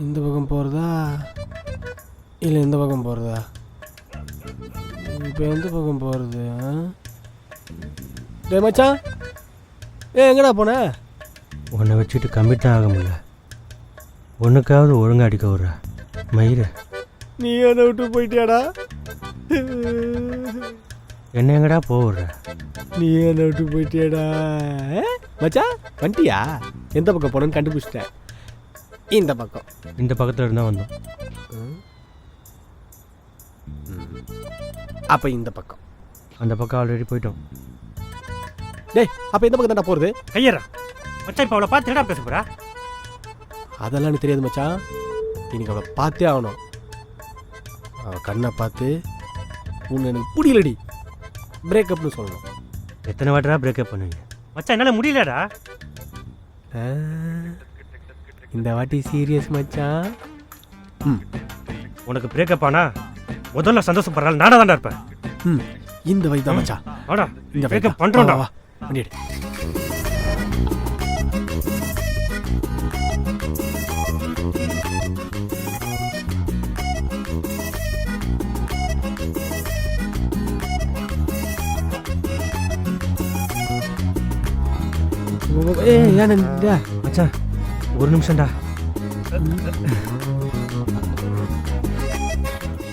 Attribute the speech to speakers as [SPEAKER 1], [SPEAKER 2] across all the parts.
[SPEAKER 1] இந்த பக்கம் போகிறதா இல்லை இந்த பக்கம் போகிறதா? இப்போ எந்த பக்கம் போகிறது? டே மச்சான், எங்கடா போன?
[SPEAKER 2] உன்னை வச்சுட்டு கம்மிட் தான் ஆக முடியல. ஒன்றுக்காவது ஒழுங்காக அடிக்க விட்ற மயிறு.
[SPEAKER 1] நீ அதை விட்டு போயிட்டியாடா?
[SPEAKER 2] என்ன எங்கடா போடுற?
[SPEAKER 1] நீ அதை விட்டு போயிட்டியாடா? மச்சான் வந்துட்டியா? எந்த பக்கம் போனேன்னு கண்டுபிடிச்சிட்டேன். இந்த பக்கம்.
[SPEAKER 2] இந்த பக்கத்தில் இருந்தால் வந்தோம்.
[SPEAKER 1] அப்போ இந்த பக்கம்.
[SPEAKER 2] அந்த பக்கம் ஆல்ரெடி போயிட்டோம்.
[SPEAKER 1] டேய், அப்போ எந்த பக்கம் தான்டா போகிறது?
[SPEAKER 2] கையறா மச்சான். இப்போ அவளை பார்த்து என்னடா பேச போகிறா?
[SPEAKER 1] அதெல்லாம் எனக்கு தெரியாது மச்சான். இன்னைக்கு அவளை பார்த்தே ஆகணும். அவள் கண்ணை பார்த்து உன்னை எனக்கு பிடிக்கலடி, பிரேக்கப்னு சொல்லணும்.
[SPEAKER 2] எத்தனை வாட்டரா பிரேக்கப் பண்ணுவீங்க? மச்சான் என்னால் முடியலடா.
[SPEAKER 1] இந்த வாட்டி சீரியஸ் மச்சான்.
[SPEAKER 2] உனக்கு பிரேக்கப் ஆனா முதல்ல சந்தோஷப்படுறாள் நானாக தான்டா இருப்பேன்.
[SPEAKER 1] இந்த வயது தான் மச்சான்.
[SPEAKER 2] வாடா,
[SPEAKER 1] இந்த
[SPEAKER 2] பிரேக்கப் பண்ணுறோம்டா.
[SPEAKER 1] வா பண்ணிடு. ஏன்டா
[SPEAKER 2] மச்சான் ஒரு நிமிஷம்டா.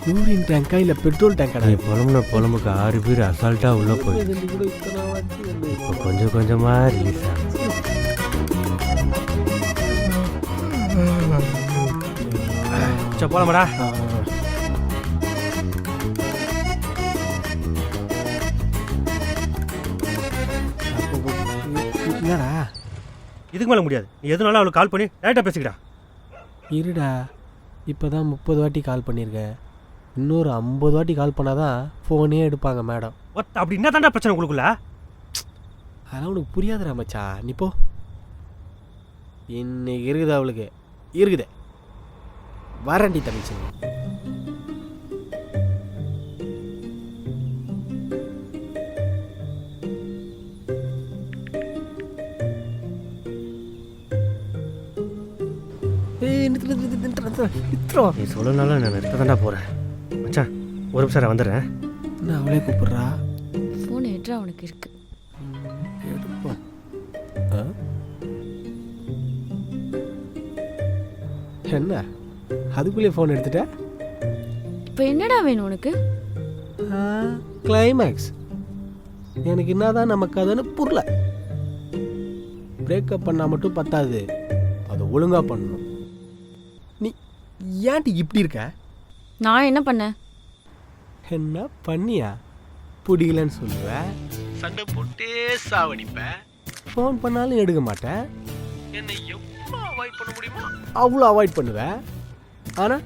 [SPEAKER 1] யூரின் டேங்கா இல்லை பெட்ரோல் டேங்கா?
[SPEAKER 2] நீ புலம்புக்கு 6 பேர் அசால்ட்டாக உள்ளே போய் இப்போ கொஞ்சம் கொஞ்சமாக ரிலீஸ் ஆகும். போலாமாடா?
[SPEAKER 1] என்னடா
[SPEAKER 2] இதுக்கு மேலே முடியாது. நீ எதுனாலும் அவளுக்கு கால் பண்ணி டேரெக்டாக பேசிக்கிடா.
[SPEAKER 1] இருடா, இப்போ தான் 30 வாட்டி கால் பண்ணியிருக்கேன். இன்னொரு 50 வாட்டி கால் பண்ணாதான் ஃபோனே எடுப்பாங்க மேடம்.
[SPEAKER 2] அப்படி என்ன தாண்டா பிரச்சனை உங்களுக்குள்ள?
[SPEAKER 1] அதெல்லாம் உனக்கு புரியாதுடா மச்சா. நீ போ. இன்னைக்கு இருக்குது அவளுக்கு இருக்குது. வரண்டி தங்கச்சி.
[SPEAKER 2] நீ சொல்லனால நான் நிறுத்த தாண்டா போகிறேன். மச்சான் ஒரு நிமிஷம் வந்துடுறேன்.
[SPEAKER 1] நான் அவளே கூப்பிட்றா.
[SPEAKER 3] ஃபோன் எடுறா, உனக்கு இருக்கு.
[SPEAKER 1] எடுப்போம். என்ன அதுக்குள்ளே ஃபோன் எடுத்துட்ட?
[SPEAKER 3] இப்போ என்னடா வேணும் உனக்கு?
[SPEAKER 1] கிளைமேக்ஸ். எனக்கு என்னதான் நமக்கு அதுன்னு புரியல. பிரேக்கப் பண்ணால் மட்டும் பத்தாது, அதை ஒழுங்காக பண்ணணும். நீ ஏன்டி இப்படி இருக்க?
[SPEAKER 3] நான் என்ன பண்ணேன்?
[SPEAKER 1] என்ன பண்ணியா? பிடிக்கலன்னு சொல்லுவேன், சண்டை போட்டே சாவடிப்பேன், ஃபோன் பண்ணாலும் எடுக்க மாட்டேன். என்னை எவ்வளோ அவாய்ட் பண்ண முடியுமோ அவ்வளோ அவாய்ட் பண்ணுவேன். ஆனால்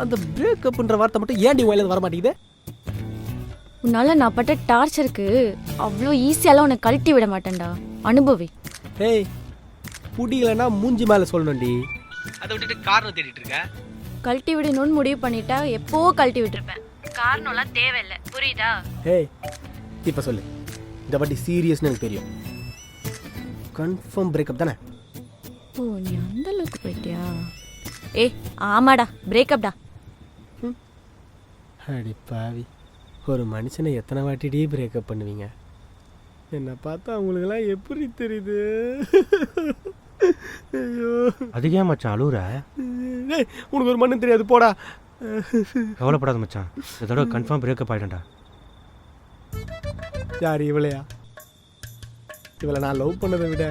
[SPEAKER 1] அந்த பிரேக்கப்ன்ற வார்த்தை மட்டும் ஏன்டி வயலேருந்து வர மாட்டேங்குது?
[SPEAKER 3] உன்னால நான் பட்ட டார்ச்சருக்கு அவ்வளோ ஈஸியாலாம் உன்னை கழட்டி விட மாட்டேன்டா. அனுபவி.
[SPEAKER 1] ஏய், பிடிக்கலன்னா மூஞ்சி மேலே சொல்லணும்டி. அதை விட்டுட்டு காரணம் தேடிட்டு இருக்க.
[SPEAKER 3] கழட்டி விடணும்னு முடிவு பண்ணிட்டா எப்போ கழட்டி விட்டுருப்பேன். காரணம்லாம் தேவையில்லை, புரியுதா?
[SPEAKER 1] ஏய், இப்போ சொல்லு. இந்த வாட்டி சீரியஸ்னு எனக்கு தெரியும். கன்ஃபார்ம் பிரேக்கப் தானே?
[SPEAKER 3] ஓ, நீ அந்த அளவுக்கு போயிட்டியா? ஏய் ஆமாடா, பிரேக்கப்டா.
[SPEAKER 1] அடி பாவி, ஒரு மனுஷனை எத்தனை வாட்டிடி பிரேக்கப் பண்ணுவீங்க? என்னை பார்த்தா அவங்களுக்கெல்லாம் எப்படி தெரியுது? ஐயோ,
[SPEAKER 2] அதுக்கு ஏன் மச்சான் அழுகுற?
[SPEAKER 1] ஏய், உனக்கு ஒரு மண்ணும் தெரியாது, போடா.
[SPEAKER 2] கவலைப்படாத மச்சான், இதோட கன்ஃபார்ம் பிரேக்கப் ஆகிட்டேன்டா.
[SPEAKER 1] யார் இவளையா? இவளை நான் லவ் பண்ணதை விட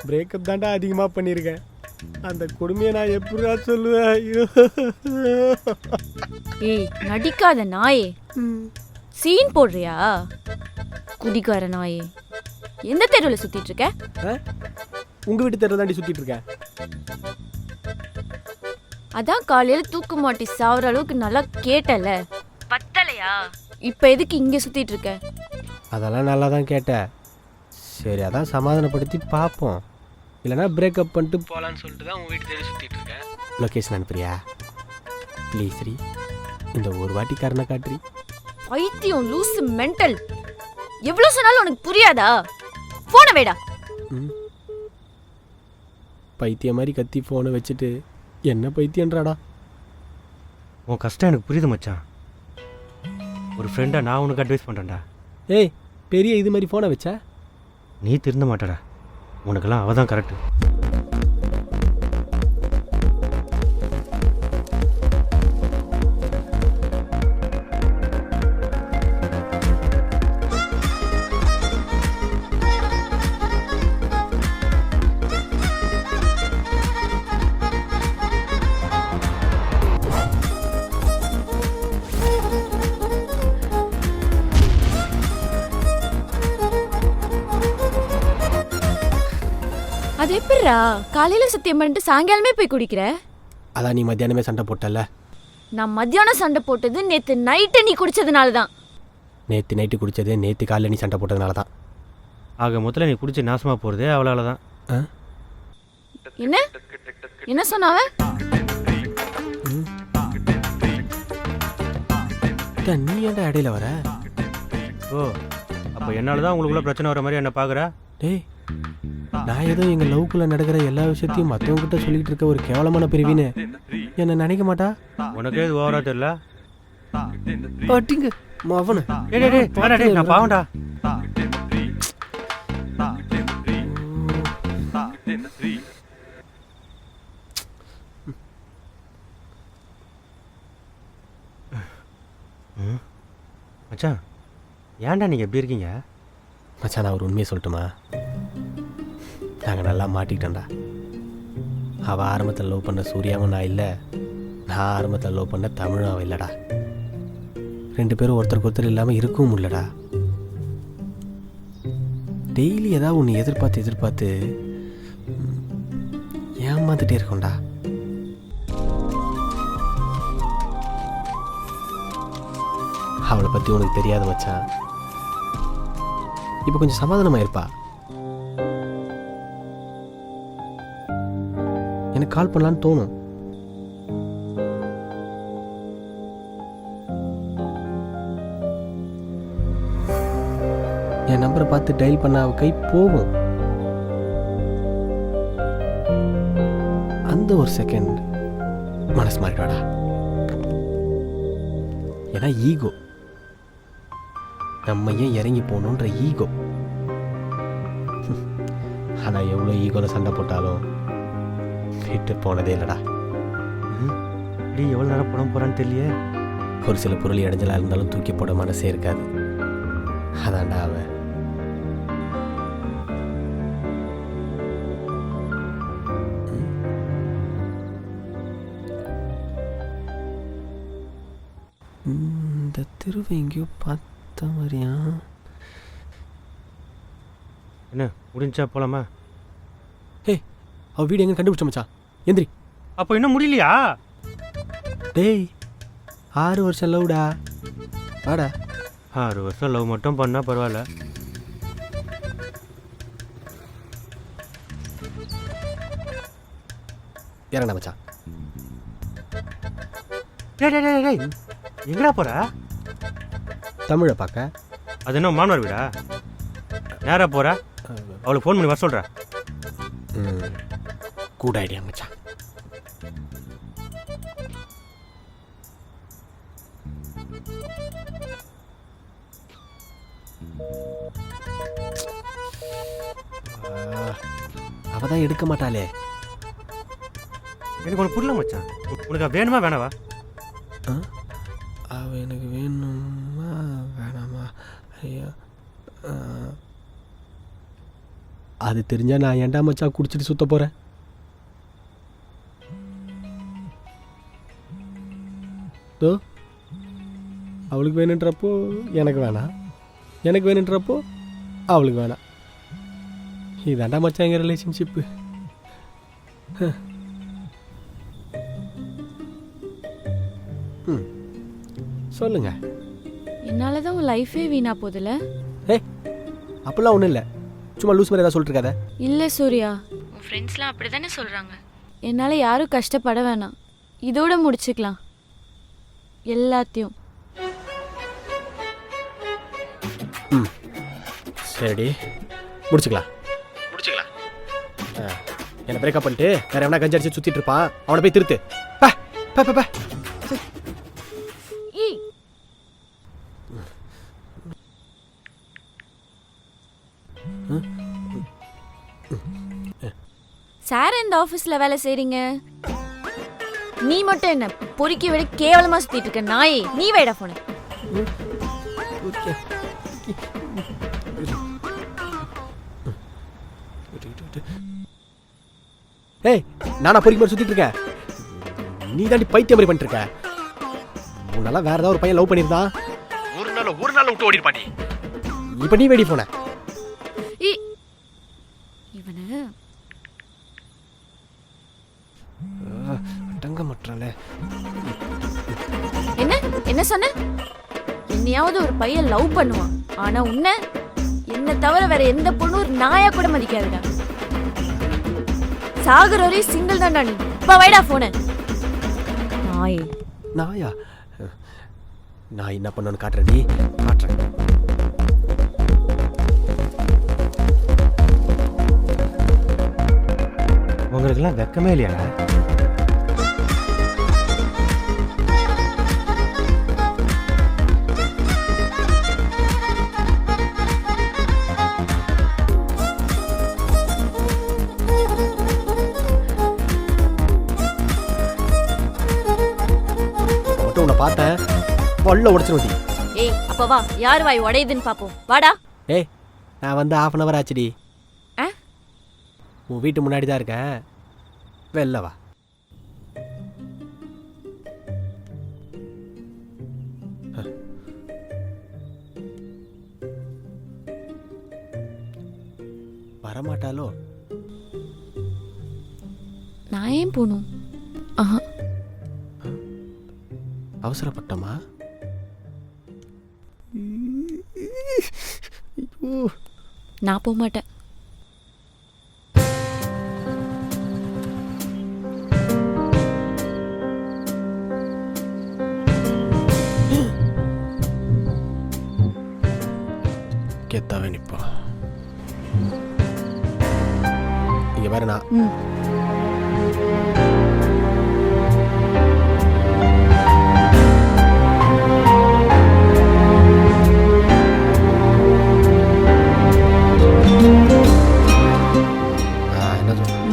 [SPEAKER 1] பிரேக்கப் தாண்டா அதிகமாக பண்ணியிருக்கேன். அந்த கொடுமையை நான் எப்படிடா சொல்லுவேன்? ஐயோ,
[SPEAKER 3] ஏய் நடிக்காத நாயே. சீன் போடுறியா? குடிக்கார நாயே. எந்த தெருவில் சுத்திட்டு இருக்க?
[SPEAKER 1] உங்கள் வீட்டு தெருவில் தாண்டி சுற்றிட்டு இருக்கேன்.
[SPEAKER 3] அதான் காலையில் தூக்கு மாட்டி சாவற அளவுக்கு நல்லா கேட்டல, பத்தலையா? இப்போ எதுக்கு இங்கே சுத்திட்டு இருக்க?
[SPEAKER 1] அதெல்லாம் நல்லா தான் கேட்டேன். சரி, அதான் சமாதானப்படுத்தி பார்ப்போம். இல்லைனா பிரேக்கப் பண்ணிட்டு போகலான்னு சொல்லிட்டு தான் உங்கள் வீட்டு தேடி சுற்றிட்டு இருக்கேன். லொக்கேஷன் அனுப்புறியா ப்ளீஸ் ரீ? இந்த ஒரு வாட்டி கருணை காட்டுறி.
[SPEAKER 3] பைத்தியம், லூசு, மென்டல். எவ்வளோ சொன்னாலும் உனக்கு புரியாதா? போன வேடா.
[SPEAKER 1] பைத்தியம் மாதிரி கத்தி ஃபோனை வச்சுட்டு என்ன பைத்தியன்றாடா?
[SPEAKER 2] உன் கஷ்டம் எனக்கு புரியுது மச்சான். ஒரு ஃப்ரெண்டாக நான் உனக்கு அட்வைஸ் பண்ணுறேன்டா.
[SPEAKER 1] ஏய், பெரிய இது மாதிரி ஃபோனை வச்சா
[SPEAKER 2] நீ திருந்த மாட்டடா. உனக்கெல்லாம் அவள் தான் கரெக்டு.
[SPEAKER 3] அது எப்படிரா காலையில சத்தியம் பண்ணிட்டு சாயங்காலமே போய் குடிக்கிற?
[SPEAKER 1] அதான் நீ மத்தியானமே சண்டை போட்டல.
[SPEAKER 3] நான் மத்தியானம் சண்டை போட்டது நேத்து நைட்டு நீ குடிச்சதுனால தான்.
[SPEAKER 1] நேற்று நைட்டு குடித்தது நேற்று காலையில் நீ சண்டை போட்டதுனால தான்.
[SPEAKER 2] ஆக முதல்ல நீ குடிச்சு நாசமாக போகிறதே அவளால் தான்.
[SPEAKER 3] என்ன என்ன சொன்னாவ?
[SPEAKER 1] நீ ஏன்டா இடையில வர?
[SPEAKER 2] ஓ, அப்போ என்னால் தான் உங்களுக்குள்ள பிரச்சனை வர மாதிரி என்ன பார்க்குறா?
[SPEAKER 1] டேய், நான் ஏதோ எங்கள் லவ்க்குள்ளே நடக்கிற எல்லா விஷயத்தையும் மற்றவங்ககிட்ட சொல்லிட்டு இருக்க ஒரு கேவலமான பிரிவின்னு என்னை நினைக்க மாட்டா?
[SPEAKER 2] உனக்கே இது ஓவரா தெரியல.
[SPEAKER 1] அட்டிங்க மவனு.
[SPEAKER 2] நான் பாவண்டா. மச்சான், ஏன்டா நீங்கள் எப்படி இருக்கீங்க?
[SPEAKER 1] மச்சான், நான் ஒரு உண்மையை சொல்லட்டுமா? நாங்கள் நல்லா மாட்டிக்கிட்டோம்டா. அவள் ஆரம்பத்தில் லவ் பண்ண சூர்யாவும் நான் இல்லை, நான் ஆரம்பத்தில் லவ் பண்ண தமிழும் அவள் இல்லைடா. 2 பேரும் ஒருத்தருக்கு ஒருத்தர் இல்லாமல் இருக்கவும் முடியலடா. டெய்லி ஏதாவது ஒன்று எதிர்பார்த்து ஏமாந்துட்டே இருக்கோம்டா. அவளை பற்றி உனக்கு தெரியாத மச்சான். இப்போ கொஞ்சம் சமாதானமாக இருப்பா. எனக்கு கால் பண்ணலான்னு தோணும். என் நம்பரை பார்த்து டயல் பண்ண அவ கை போகும். அந்த ஒரு செகண்ட் மனசு மாறிடுவாடா. ஏன்னா ஈகோ, நம்ம ஏன் இறங்கி போகணுன்ற ஈகோ. ஆனால் எவ்வளோ ஈகோவில் சண்டை போட்டாலும் விட்டு போனதே இல்லைடா.
[SPEAKER 2] நீ எவ்வளோ நேரம் படம் போகிறான்னு தெரியல.
[SPEAKER 1] ஒரு சில பொருள் இடைஞ்சலாக இருந்தாலும் தூக்கி போட மனசே இருக்காது. அதான்டா அவன். இந்த தெருவை எங்கேயோ பார்த்த மாதிரியா?
[SPEAKER 2] என்ன முடிஞ்சா போலாமா?
[SPEAKER 1] ஏய், அவள் வீடு எங்கே கண்டுபிடிச்ச மச்சான்? எந்திரி.
[SPEAKER 2] அப்போ இன்னும் முடியலையா?
[SPEAKER 1] டேய், 6 வருஷம் லவ்டா. வாடா.
[SPEAKER 2] 6 வருஷம் லவ் மட்டும் பண்ணால் பரவாயில்ல.
[SPEAKER 1] இறங்கடா மச்சான்.
[SPEAKER 2] டேய் எங்கடா போற?
[SPEAKER 1] தமிழை பார்க்க.
[SPEAKER 2] அது என்ன மாணவர் வீடா? நேரா போற? அவளுக்கு ஃபோன் பண்ணி வர சொல்ற.
[SPEAKER 1] கூட ஐடியா மச்சான். அவதான் எடுக்க மாட்டாளே.
[SPEAKER 2] எனக்கு ஒன்று புரியல மச்சான். உனக்கு வேணுமா வேணாவா?
[SPEAKER 1] அவ எனக்கு வேணுமா வேணாமா? ஐயா, அது தெரிஞ்சா நான் ஏன்டா மச்சான் குடிச்சிட்டு சுத்த போறேன்? தோ, அவளுக்கு வேணுன்றப்போ எனக்கு வேணாம், எனக்கு வேணுன்றப்போ அவளுக்கு வேணாம். இதாண்டா மச்சான் எங்கள் ரிலேஷன்ஷிப்பு. சொல்லுங்க.
[SPEAKER 3] என்னால தான் உன் லைஃபே வீணா போகுதுல.
[SPEAKER 1] ஏய், அப்படிலாம் ஒன்றும் இல்லை. சும்மா லூஸ் மாதிரி ஏதாவது சொல்லிட்டு இருக்காத.
[SPEAKER 3] இல்லை சூர்யா, உன் ஃப்ரெண்ட்ஸ்லாம் அப்படி தானே சொல்கிறாங்க. என்னால் யாரும் கஷ்டப்பட வேணாம், இதோட முடிச்சுக்கலாம் எல்லாத்தையும்.
[SPEAKER 1] சரி, முடிச்சுக்கலாம். என்ன பிரேக்கப் பண்ணிட்டு வேற எவனா கஞ்சி அடிச்சு சுத்திட்டு இருப்பான், அவனை போய் திருத்து. பா பா பா, பா.
[SPEAKER 3] ஏய் சார் இந்த ஆஃபீஸில் வேலை செய்கிறீங்க, நீ மட்டும் என்ன பொறுக்கி விட கேவலமாக சுற்றிட்டு இருக்க நாயே, நீ வைடா ஃபோனை.
[SPEAKER 1] ஏய், நானா பொறுக்கி மாதிரி சுத்திட்டு இருக்கேன், நீ தாண்டி பைத்தியம் மாதிரி பண்ணிட்டு இருக்க. உன்னால வேற ஏதாவது ஒரு பையன் லவ் பண்ணியிருந்தா ஒரு நாள் விட்டு ஓடி இருப்பாடி. இப்ப நீ வெடி போன
[SPEAKER 3] இவனு
[SPEAKER 1] தங்க மாட்டாளே.
[SPEAKER 3] என்ன என்ன சொன்ன? என்னையாவது ஒரு பையன் லவ் பண்ணுவான், ஆனா உன்னை என்ன தவிர வேற எந்த பொண்ணு ஒரு நாயா கூட மதிக்காதுடா. சாகர் ஒரே சிங்கிள் தான்டா நீ. இப்ப வைடா போன நாய்.
[SPEAKER 1] நாயா? நான் என்ன பண்ணணும்னு காட்டுறடி, காட்டுறேன்.
[SPEAKER 2] உங்களுக்கெல்லாம் வெக்கமே இல்லையாடா?
[SPEAKER 1] மட்டும் உன்னை பார்த்தேன் வல்ல உடச்சிருவதி.
[SPEAKER 3] ஏய் அப்ப வா, யார் வாய் உடையுதுன்னு பாப்போம், வாடா.
[SPEAKER 1] ஏய், நான் வந்து 1/2 hour ஆச்சுடி.
[SPEAKER 3] ஆ?
[SPEAKER 1] உன் வீட்டு முன்னாடி தான் இருக்கேன், வெளில வா. வரமாட்டாலோ?
[SPEAKER 3] நான் ஏன் போகணும்? ஆஹா,
[SPEAKER 1] அவசரப்பட்டமா?
[SPEAKER 3] நான் போக மாட்டேன்.
[SPEAKER 1] கெத்தாவே நிப்பா. இங்க பாரு, நான் என்ன சொல்றேன்?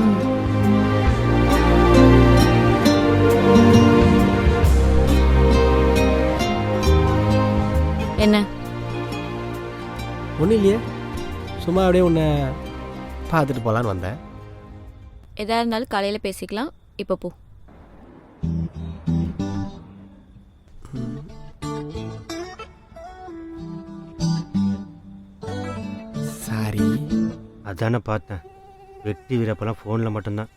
[SPEAKER 3] என்ன?
[SPEAKER 1] ஒன்றும் இல்லையே, சும்மா அப்படியே உன்னை பார்த்துட்டு போகலான்னு வந்தேன்.
[SPEAKER 3] எதா இருந்தாலும் காலையில பேசிக்கலாம், இப்ப போ.
[SPEAKER 1] சாரி.
[SPEAKER 2] அதானே பார்த்தேன், வெட்டி வீரப்பெல்லாம் ஃபோனில் மட்டும்தான்.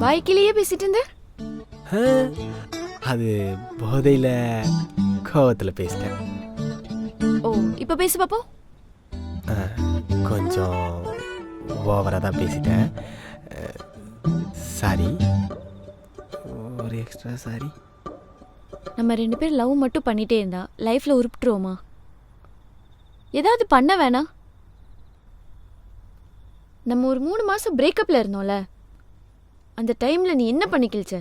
[SPEAKER 3] வாய்க்கிலேயே பேசிட்டு இருந்த?
[SPEAKER 1] அது போதையில் கோவத்தில் பேசிட்டேன்.
[SPEAKER 3] ஓ, இப்ப பேசு பாப்போம்.
[SPEAKER 1] கொஞ்சம் ஓவராக தான் பேசிட்டேன், சாரி. ஒரு எக்ஸ்ட்ரா சாரி.
[SPEAKER 3] நம்ம 2 பேர் லவ் மட்டும் பண்ணிட்டே இருந்தா லைஃப்ல உருப்பிட்டுருவோமா? ஏதாவது பண்ண வேணாம்? நம்ம ஒரு 3 மாசம் பிரேக்கப்ல இருந்தோம்ல, அந்த டைம்ல நீ என்ன பண்ணி கிழிச்ச?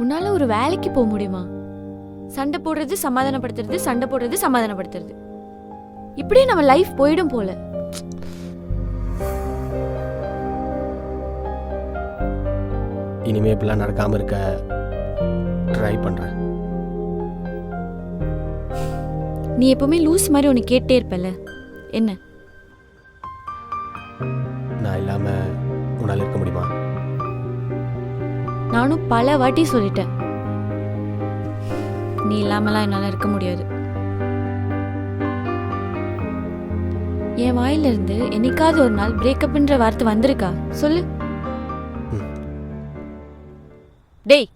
[SPEAKER 3] உன்னால ஒரு வேலைக்கு போக முடியுமா? சண்டை போடுறது சமாதானப்படுத்துறது, சண்டை போடுறது சமாதானப்படுத்துறது, இப்படியே நம்ம லைஃப் போயிடும் போல.
[SPEAKER 1] இனிமே இப்படிலாம் நடக்காம இருக்க ட்ரை பண்றேன்.
[SPEAKER 3] நீ எப்பவுமே லூஸ் மாதிரி ஒன்று கேட்டே இருப்பல, என்ன?
[SPEAKER 1] நான் இல்லாம உன்னால இருக்க முடியுமா?
[SPEAKER 3] நானும் பல வாட்டி சொல்லிட்டேன், நீ இல்லாமலாம் என்னால இருக்க முடியாது. என் வாயில இருந்து என்னைக்காவது ஒரு நாள் பிரேக்கப்ன்ற வார்த்தை வந்திருக்கா சொல்லு? டேய்,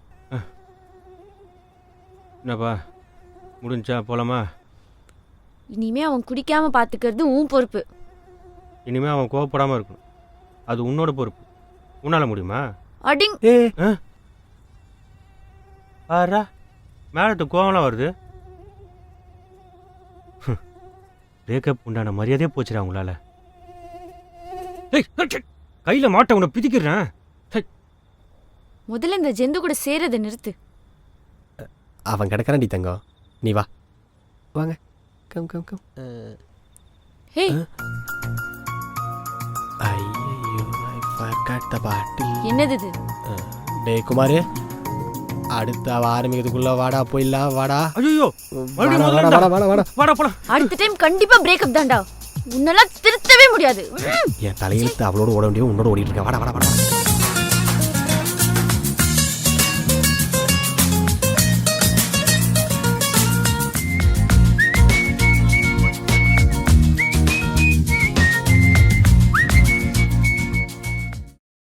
[SPEAKER 2] என்னப்பா முடிஞ்சா போலாமா?
[SPEAKER 3] இனிமே அவன் குடிக்காம பாத்துக்கிறது உன் பொறுப்பு.
[SPEAKER 2] இனிமேல் அவன் கோவப்படாமல் இருக்கணும், அது உன்னோட பொறுப்பு. உன்னால் முடியுமா?
[SPEAKER 3] அடிங்.
[SPEAKER 2] ஆறா மேலத்து கோவம்லாம் வருது. பிரேக்கப் உண்டான மரியாதையே போச்சுடா உங்களால். கையில் மாட்ட உன்னை பிதிக்கிறேன்.
[SPEAKER 3] முதல்ல இந்த ஜெந்து கூட சேரதை நிறுத்து.
[SPEAKER 1] அவன் கிடக்கிறான்டி தங்கம், நீ வா. வாங்க, கம் கம் கம்.
[SPEAKER 3] ஹே
[SPEAKER 1] ஐயோ, ஐ ஃபர்காட் தி பாட்டில்.
[SPEAKER 3] என்னது இது?
[SPEAKER 1] டேய் குமார், அடுத்த ஆரம்பிக்கிறதுக்குள்ள வாடா போயிடலாம். வாடா.
[SPEAKER 2] ஐயோ
[SPEAKER 1] வாடா வாடா வாடா வாடா.
[SPEAKER 2] வாடா போலாம்.
[SPEAKER 3] அடுத்த டைம் கண்டிப்பா பிரேக்கப் தான்டா. உன்னெல்லாம் திருத்தவே முடியாது.
[SPEAKER 1] என் தலையெழுத்து அவளோட ஓட வேண்டிய உன்னோட ஓடிட்டு இருக்கேன். வாடா வாடா வாடா.